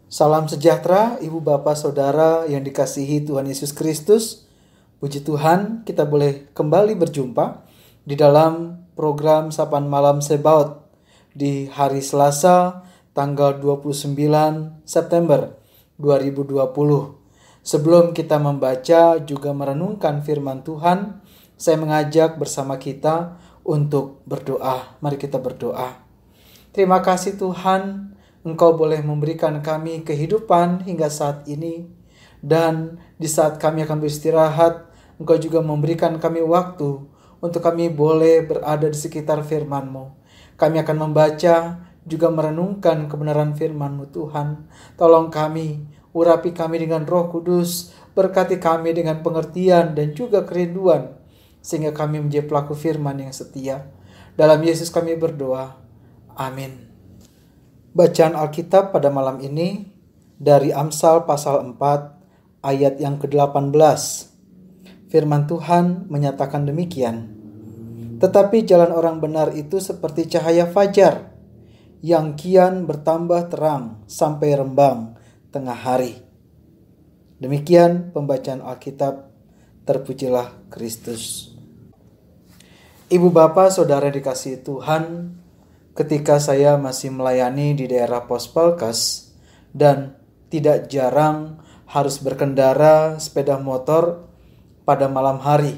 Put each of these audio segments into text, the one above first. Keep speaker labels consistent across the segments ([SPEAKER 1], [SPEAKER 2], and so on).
[SPEAKER 1] Salam sejahtera, Ibu Bapak Saudara yang dikasihi Tuhan Yesus Kristus. Puji Tuhan, kita boleh kembali berjumpa di dalam program Sapaan Malam Sebaot di hari Selasa tanggal 29 September 2020. Sebelum kita membaca juga merenungkan firman Tuhan, saya mengajak bersama kita untuk berdoa. Mari kita berdoa. Terima kasih Tuhan, Engkau boleh memberikan kami kehidupan hingga saat ini. Dan di saat kami akan beristirahat, Engkau juga memberikan kami waktu untuk kami boleh berada di sekitar firman-Mu. Kami akan membaca, juga merenungkan kebenaran firman-Mu Tuhan. Tolong kami, urapi kami dengan Roh Kudus, berkati kami dengan pengertian dan juga kerinduan, sehingga kami menjadi pelaku firman yang setia. Dalam Yesus kami berdoa. Amin. Bacaan Alkitab pada malam ini dari Amsal pasal 4 ayat yang ke-18. Firman Tuhan menyatakan demikian. Tetapi jalan orang benar itu seperti cahaya fajar yang kian bertambah terang sampai rembang tengah hari. Demikian pembacaan Alkitab. Terpujilah Kristus. Ibu bapak saudara dikasihi Tuhan, ketika saya masih melayani di daerah Pospalkas dan tidak jarang harus berkendara sepeda motor pada malam hari,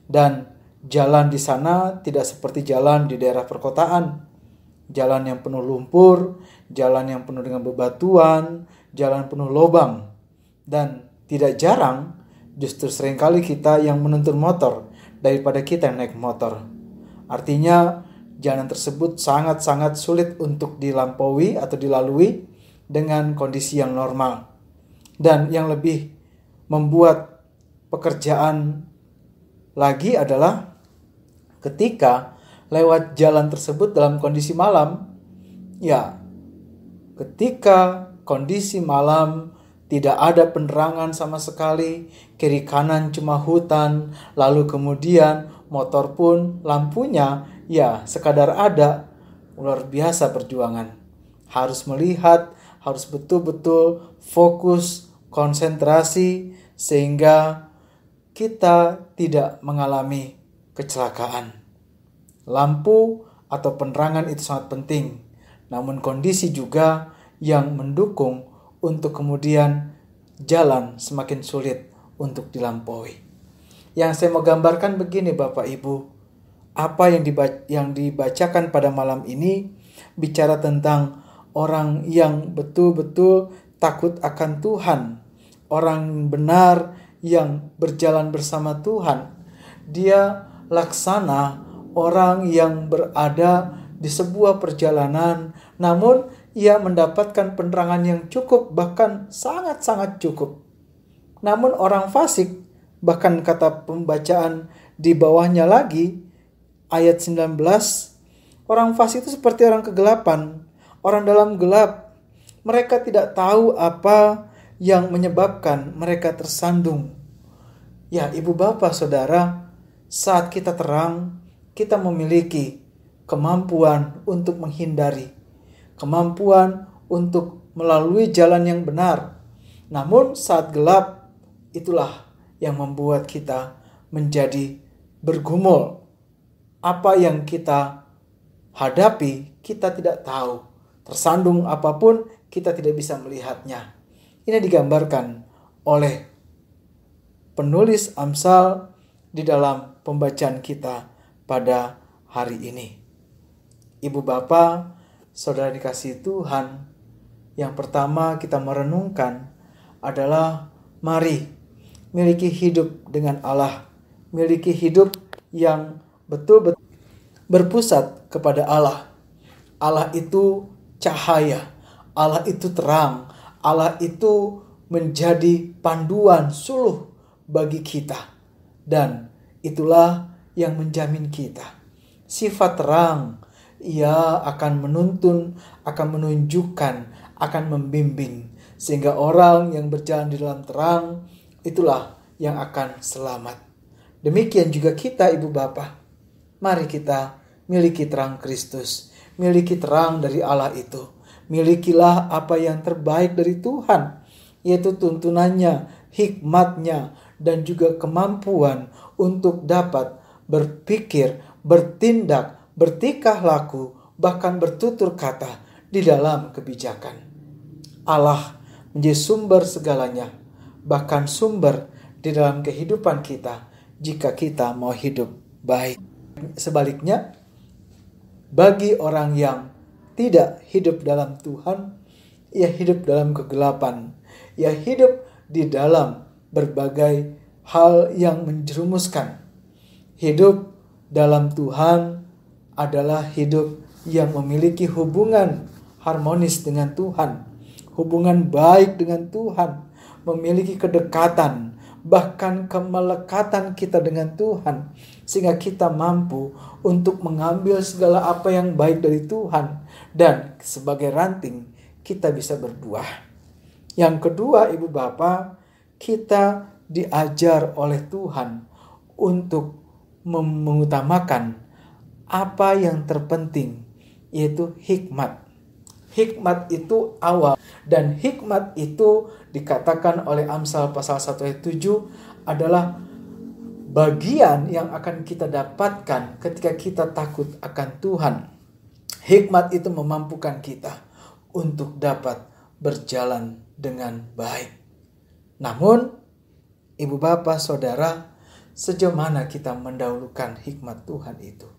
[SPEAKER 1] dan jalan di sana tidak seperti jalan di daerah perkotaan. Jalan yang penuh lumpur, jalan yang penuh dengan bebatuan, jalan penuh lubang. Dan tidak jarang justru seringkali kita yang menuntun motor daripada kita yang naik motor. Artinya jalan tersebut sangat-sangat sulit untuk dilampaui atau dilalui dengan kondisi yang normal. Dan yang lebih membuat pekerjaan lagi adalah ketika lewat jalan tersebut dalam kondisi malam. Ya, ketika kondisi malam tidak ada penerangan sama sekali, kiri kanan cuma hutan, lalu kemudian motor pun lampunya ya sekadar ada. Luar biasa perjuangan. Harus melihat, harus betul-betul fokus, konsentrasi, sehingga kita tidak mengalami kecelakaan. Lampu atau penerangan itu sangat penting, namun kondisi juga yang mendukung untuk kemudian jalan semakin sulit untuk dilampaui. Yang saya mau gambarkan begini Bapak Ibu, apa yang dibacakan pada malam ini bicara tentang orang yang betul-betul takut akan Tuhan, orang benar yang berjalan bersama Tuhan. Dia laksana orang yang berada di sebuah perjalanan, namun ia mendapatkan penerangan yang cukup, bahkan sangat-sangat cukup. Namun orang fasik, bahkan kata pembacaan di bawahnya lagi, ayat 19, orang fasik itu seperti orang kegelapan, orang dalam gelap. Mereka tidak tahu apa yang menyebabkan mereka tersandung. Ya, ibu bapak saudara, saat kita terang, kita memiliki kemampuan untuk menghindari, kemampuan untuk melalui jalan yang benar. Namun saat gelap, itulah yang membuat kita menjadi bergumul. Apa yang kita hadapi, kita tidak tahu. Tersandung apapun, kita tidak bisa melihatnya. Ini digambarkan oleh penulis Amsal di dalam pembacaan kita pada hari ini. Ibu bapak, saudara dikasihi Tuhan, yang pertama kita merenungkan adalah mari miliki hidup dengan Allah, miliki hidup yang betul-betul berpusat kepada Allah. Allah itu cahaya, Allah itu terang, Allah itu menjadi panduan suluh bagi kita. Dan itulah yang menjamin kita. Sifat terang, ia akan menuntun, akan menunjukkan, akan membimbing. Sehingga orang yang berjalan di dalam terang, itulah yang akan selamat. Demikian juga kita ibu bapak. Mari kita miliki terang Kristus, miliki terang dari Allah itu. Milikilah apa yang terbaik dari Tuhan, yaitu tuntunannya, hikmatnya, dan juga kemampuan untuk dapat berpikir, bertindak, bertikah laku, bahkan bertutur kata di dalam kebijakan. Allah menjadi sumber segalanya, bahkan sumber di dalam kehidupan kita jika kita mau hidup baik. Sebaliknya, bagi orang yang tidak hidup dalam Tuhan, ia hidup dalam kegelapan, ia hidup di dalam berbagai hal yang menjerumuskan. Hidup dalam Tuhan adalah hidup yang memiliki hubungan harmonis dengan Tuhan, hubungan baik dengan Tuhan, memiliki kedekatan, bahkan kemelekatan kita dengan Tuhan, sehingga kita mampu untuk mengambil segala apa yang baik dari Tuhan, dan sebagai ranting kita bisa berbuah. Yang kedua, Ibu Bapak, kita diajar oleh Tuhan untuk mengutamakan apa yang terpenting, yaitu hikmat. Hikmat itu awal, dan hikmat itu dikatakan oleh Amsal pasal 1 ayat 7 adalah bagian yang akan kita dapatkan ketika kita takut akan Tuhan. Hikmat itu memampukan kita untuk dapat berjalan dengan baik. Namun, Ibu Bapak Saudara, sejauh mana kita mendahulukan hikmat Tuhan itu?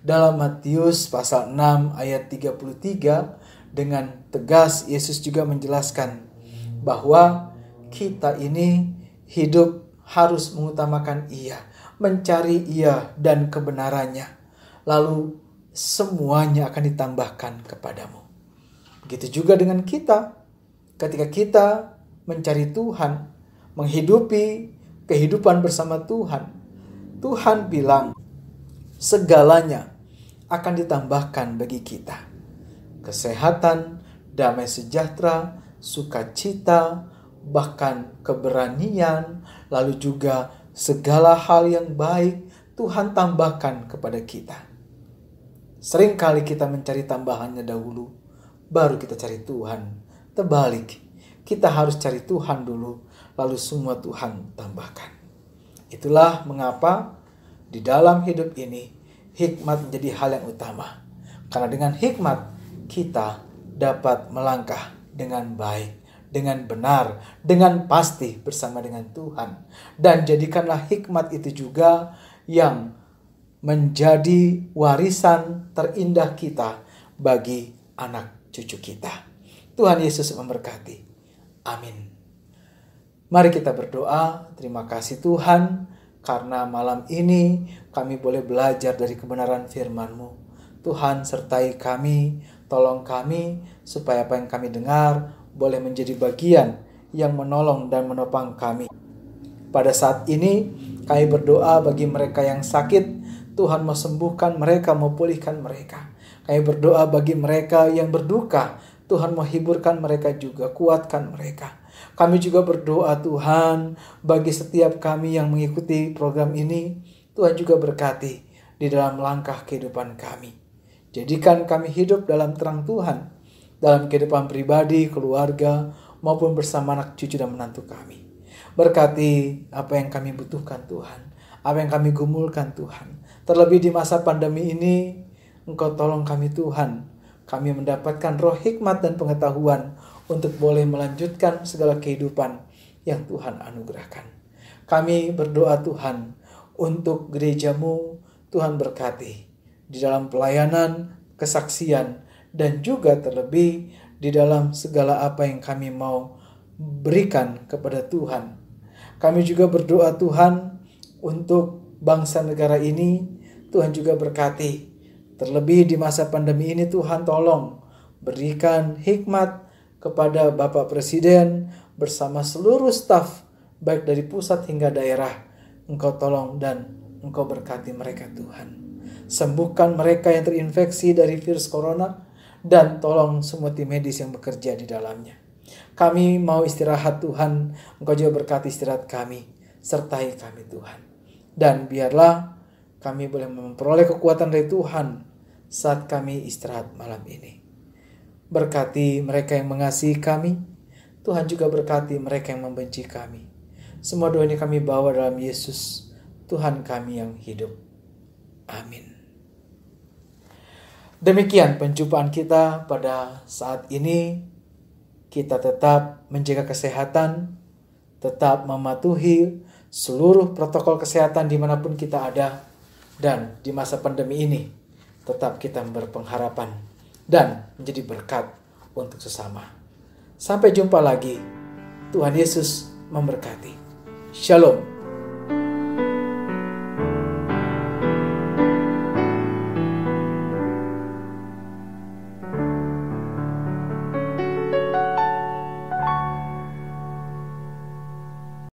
[SPEAKER 1] Dalam Matius pasal 6 ayat 33, dengan tegas Yesus juga menjelaskan bahwa kita ini hidup harus mengutamakan Ia, mencari Ia dan kebenarannya. Lalu semuanya akan ditambahkan kepadamu. Begitu juga dengan kita. Ketika kita mencari Tuhan, menghidupi kehidupan bersama Tuhan, Tuhan bilang segalanya akan ditambahkan bagi kita. Kesehatan, damai sejahtera, sukacita, bahkan keberanian, lalu juga segala hal yang baik Tuhan tambahkan kepada kita. Seringkali kita mencari tambahannya dahulu, baru kita cari Tuhan. Terbalik, kita harus cari Tuhan dulu, lalu semua Tuhan tambahkan. Itulah mengapa di dalam hidup ini hikmat menjadi hal yang utama. Karena dengan hikmat kita dapat melangkah dengan baik, dengan benar, dengan pasti bersama dengan Tuhan. Dan jadikanlah hikmat itu juga yang menjadi warisan terindah kita bagi anak cucu kita. Tuhan Yesus memberkati. Amin. Mari kita berdoa. Terima kasih Tuhan, karena malam ini kami boleh belajar dari kebenaran firman-Mu. Tuhan sertai kami, tolong kami supaya apa yang kami dengar boleh menjadi bagian yang menolong dan menopang kami. Pada saat ini kami berdoa bagi mereka yang sakit, Tuhan mau sembuhkan mereka, mau pulihkan mereka. Kami berdoa bagi mereka yang berduka, Tuhan mau hiburkan mereka juga, kuatkan mereka. Kami juga berdoa Tuhan bagi setiap kami yang mengikuti program ini, Tuhan juga berkati di dalam langkah kehidupan kami. Jadikan kami hidup dalam terang Tuhan, dalam kehidupan pribadi, keluarga, maupun bersama anak cucu dan menantu kami. Berkati apa yang kami butuhkan Tuhan, apa yang kami gumulkan Tuhan. Terlebih di masa pandemi ini, Engkau tolong kami Tuhan. Kami mendapatkan roh hikmat dan pengetahuan untuk boleh melanjutkan segala kehidupan yang Tuhan anugerahkan. Kami berdoa Tuhan untuk gereja-Mu, Tuhan berkati di dalam pelayanan, kesaksian, dan juga terlebih di dalam segala apa yang kami mau berikan kepada Tuhan. Kami juga berdoa Tuhan untuk bangsa negara ini, Tuhan juga berkati. Terlebih di masa pandemi ini Tuhan tolong berikan hikmat kepada Bapak Presiden bersama seluruh staf, baik dari pusat hingga daerah. Engkau tolong dan Engkau berkati mereka Tuhan. Sembuhkan mereka yang terinfeksi dari virus corona, dan tolong semua tim medis yang bekerja di dalamnya. Kami mau istirahat Tuhan, Engkau juga berkati istirahat kami, sertai kami Tuhan. Dan biarlah kami boleh memperoleh kekuatan dari Tuhan saat kami istirahat malam ini. Berkati mereka yang mengasihi kami. Tuhan juga berkati mereka yang membenci kami. Semua doa ini kami bawa dalam Yesus, Tuhan kami yang hidup. Amin. Demikian penjumpaan kita pada saat ini. Kita tetap menjaga kesehatan, tetap mematuhi seluruh protokol kesehatan dimanapun kita ada. Dan di masa pandemi ini, tetap kita berpengharapan dan menjadi berkat untuk sesama. Sampai jumpa lagi. Tuhan Yesus memberkati. Shalom.